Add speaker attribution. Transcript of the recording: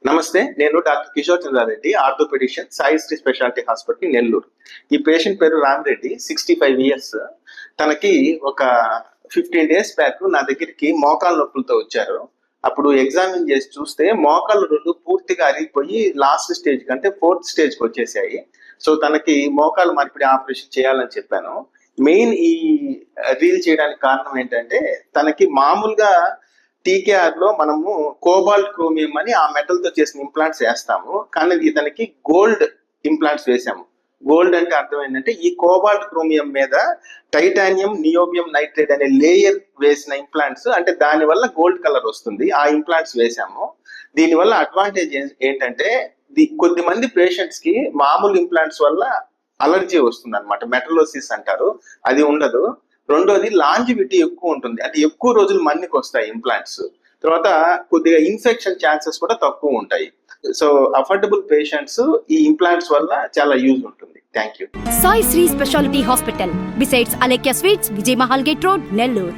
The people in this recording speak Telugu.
Speaker 1: నమస్తే, నేను doctor Kishore Chandra Reddy, orthopaedician, Saisri speciality hospital, Nellore. ఈ పేషెంట్ పేరు రామిరెడ్డి, 65 ఇయర్స్. తనకి ఒక 15 డేస్ బ్యాక్ నా దగ్గరికి మోకాలు నొప్పులతో వచ్చారు. అప్పుడు ఎగ్జామిన్ చేసి చూస్తే మోకాలు రెండు పూర్తిగా అరిగిపోయి లాస్ట్ స్టేజ్ కంటే 4th స్టేజ్కి వచ్చేసాయి. సో తనకి మోకాలు మార్పిడి ఆపరేషన్ చేయాలని చెప్పాను. మెయిన్ ఈ రీల్ చేయడానికి కారణం ఏంటంటే, తనకి మామూలుగా టీకేఆర్ లో మనము కోబాల్ట్ క్రోమియం అని ఆ మెటల్ తో చేసిన ఇంప్లాంట్స్ వేస్తాము, కానీ ఇతనికి గోల్డ్ ఇంప్లాంట్స్ వేసాము. గోల్డ్ అంటే అర్థం ఏంటంటే, ఈ కోబాల్ట్ క్రోమియం మీద టైటానియం నియోబియం నైట్రేట్ అనే లేయర్ వేసిన ఇంప్లాంట్స్, అంటే దాని వల్ల గోల్డ్ కలర్ వస్తుంది. ఆ ఇంప్లాంట్స్ వేసాము. దీనివల్ల అడ్వాంటేజ్ ఏంటంటే, కొద్ది మంది పేషెంట్స్ కి మామూలు ఇంప్లాంట్స్ వల్ల అలర్జీ వస్తుంది అనమాట, మెటలోసిస్ అంటారు, అది ఉండదు. రెండోది లాంజివిటీ ఎక్కువ ఉంటుంది, అంటే ఎక్కువ రోజులు మన్నికి వస్తాయి ఇంప్లాంట్స్. తర్వాత కొద్దిగా ఇన్ఫెక్షన్ ఛాన్సెస్ కూడా తక్కువ ఉంటాయి. సో అఫోర్డబుల్ పేషెంట్స్ ఈ ఇంప్లాంట్స్ వల్ల చాలా యూజ్ ఉంటుంది. Thank you.
Speaker 2: Saisri speciality hospital, besides Alekhya sweets, Vijay Mahal gate road, Nellore.